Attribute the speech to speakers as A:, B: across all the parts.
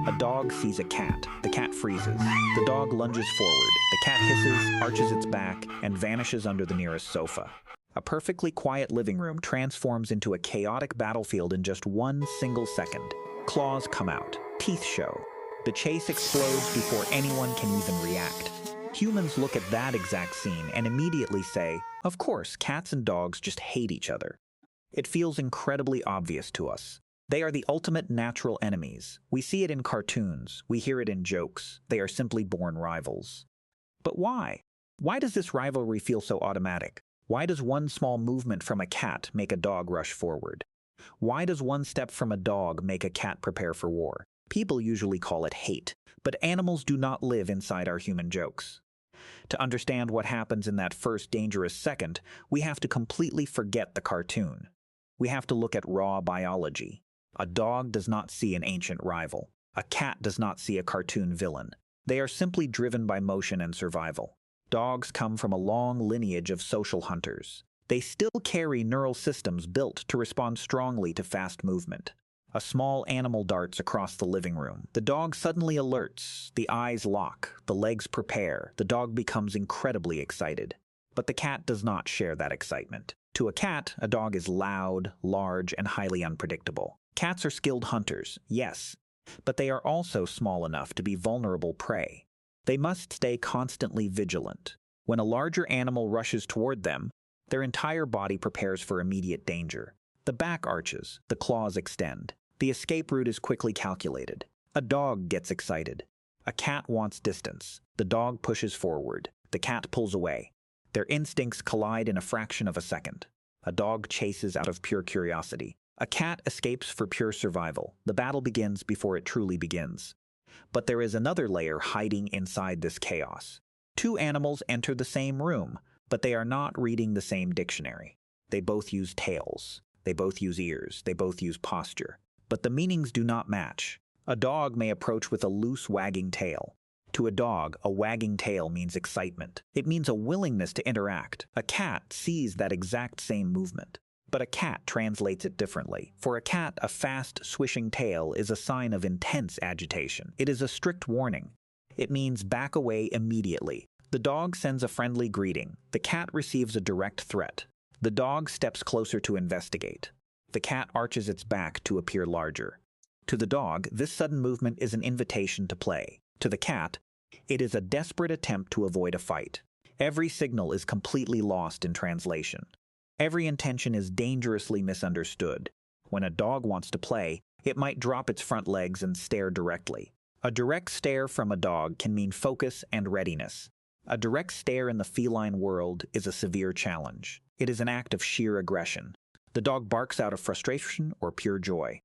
A: A dog sees a cat. The cat freezes. The dog lunges forward. The cat hisses, arches its back, and vanishes under the nearest sofa. A perfectly quiet living room transforms into a chaotic battlefield in just one single second. Claws come out. Teeth show. The chase explodes before anyone can even react. Humans look at that exact scene and immediately say, of course, cats and dogs just hate each other. It feels incredibly obvious to us. They are the ultimate natural enemies. We see it in cartoons. We hear it in jokes. They are simply born rivals. But why? Why does this rivalry feel so automatic? Why does one small movement from a cat make a dog rush forward? Why does one step from a dog make a cat prepare for war? People usually call it hate, but animals do not live inside our human jokes. To understand what happens in that first dangerous second, we have to completely forget the cartoon. We have to look at raw biology. A dog does not see an ancient rival. A cat does not see a cartoon villain. They are simply driven by motion and survival. Dogs come from a long lineage of social hunters. They still carry neural systems built to respond strongly to fast movement. A small animal darts across the living room. The dog suddenly alerts. The eyes lock. The legs prepare. The dog becomes incredibly excited. But the cat does not share that excitement. To a cat, a dog is loud, large, and highly unpredictable. Cats are skilled hunters, yes, but they are also small enough to be vulnerable prey. They must stay constantly vigilant. When a larger animal rushes toward them, their entire body prepares for immediate danger. The back arches, the claws extend. The escape route is quickly calculated. A dog gets excited. A cat wants distance. The dog pushes forward. The cat pulls away. Their instincts collide in a fraction of a second. A dog chases out of pure curiosity. A cat escapes for pure survival. The battle begins before it truly begins. But there is another layer hiding inside this chaos. Two animals enter the same room, but they are not reading the same dictionary. They both use tails. They both use ears. They both use posture. But the meanings do not match. A dog may approach with a loose wagging tail. To a dog, a wagging tail means excitement. It means a willingness to interact. A cat sees that exact same movement. But a cat translates it differently. For a cat, a fast, swishing tail is a sign of intense agitation. It is a strict warning. It means back away immediately. The dog sends a friendly greeting. The cat receives a direct threat. The dog steps closer to investigate. The cat arches its back to appear larger. To the dog, this sudden movement is an invitation to play. To the cat, it is a desperate attempt to avoid a fight. Every signal is completely lost in translation. Every intention is dangerously misunderstood. When a dog wants to play, it might drop its front legs and stare directly. A direct stare from a dog can mean focus and readiness. A direct stare in the feline world is a severe challenge. It is an act of sheer aggression. The dog barks out of frustration or pure joy.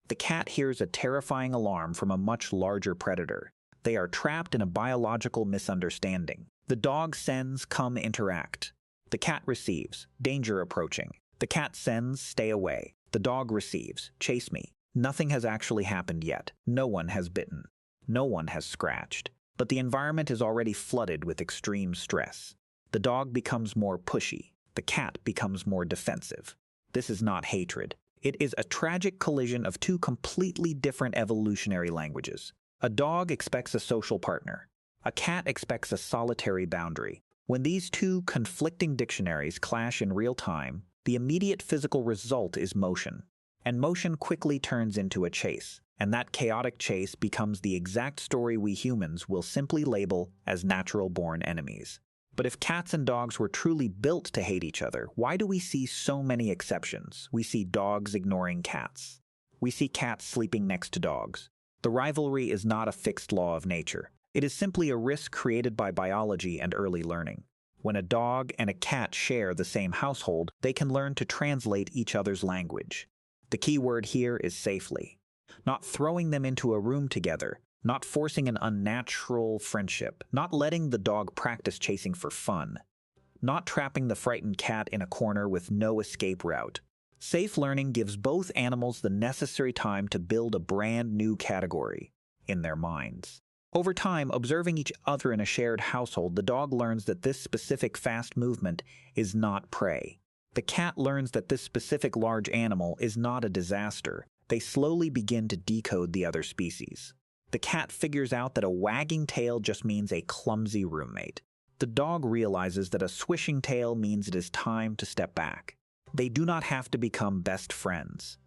A: The cat hears a terrifying alarm from a much larger predator. They are trapped in a biological misunderstanding. The dog sends, come interact. The cat receives, danger approaching. The cat sends, stay away. The dog receives, chase me. Nothing has actually happened yet. No one has bitten. No one has scratched. But the environment is already flooded with extreme stress. The dog becomes more pushy. The cat becomes more defensive. This is not hatred. It is a tragic collision of two completely different evolutionary languages. A dog expects a social partner. A cat expects a solitary boundary. When these two conflicting dictionaries clash in real time, the immediate physical result is motion. And motion quickly turns into a chase. And that chaotic chase becomes the exact story we humans will simply label as natural-born enemies. But if cats and dogs were truly built to hate each other, why do we see so many exceptions? We see dogs ignoring cats. We see cats sleeping next to dogs. The rivalry is not a fixed law of nature. It is simply a risk created by biology and early learning. When a dog and a cat share the same household, they can learn to translate each other's language. The key word here is safely. Not throwing them into a room together, not forcing an unnatural friendship, not letting the dog practice chasing for fun, not trapping the frightened cat in a corner with no escape route. Safe learning gives both animals the necessary time to build a brand new category in their minds. Over time, observing each other in a shared household, the dog learns that this specific fast movement is not prey. The cat learns that this specific large animal is not a disaster. They slowly begin to decode the other species. The cat figures out that a wagging tail just means a clumsy roommate. The dog realizes that a swishing tail means it is time to step back. They do not have to become best friends.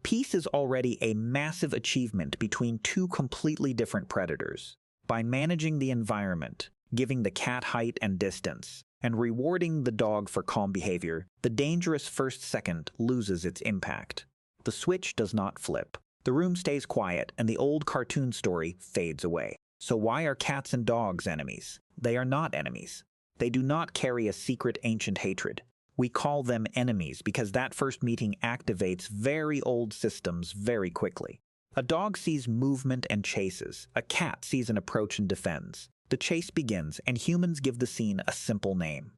A: Peace is already a massive achievement between two completely different predators. By managing the environment, giving the cat height and distance, and rewarding the dog for calm behavior, the dangerous first second loses its impact. The switch does not flip. The room stays quiet, and the old cartoon story fades away. So why are cats and dogs enemies? They are not enemies. They do not carry a secret ancient hatred. We call them enemies because that first meeting activates very old systems very quickly. A dog sees movement and chases. A cat sees an approach and defends. The chase begins, and humans give the scene a simple name.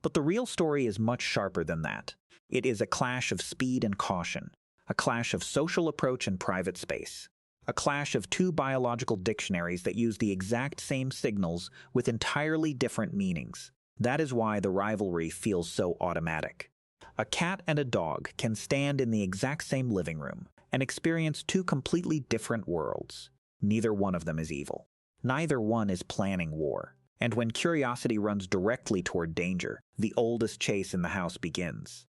A: But the real story is much sharper than that. It is a clash of speed and caution, a clash of social approach and private space, a clash of two biological dictionaries that use the exact same signals with entirely different meanings. That is why the rivalry feels so automatic. A cat and a dog can stand in the exact same living room and experience two completely different worlds. Neither one of them is evil. Neither one is planning war. And when curiosity runs directly toward danger, the oldest chase in the house begins.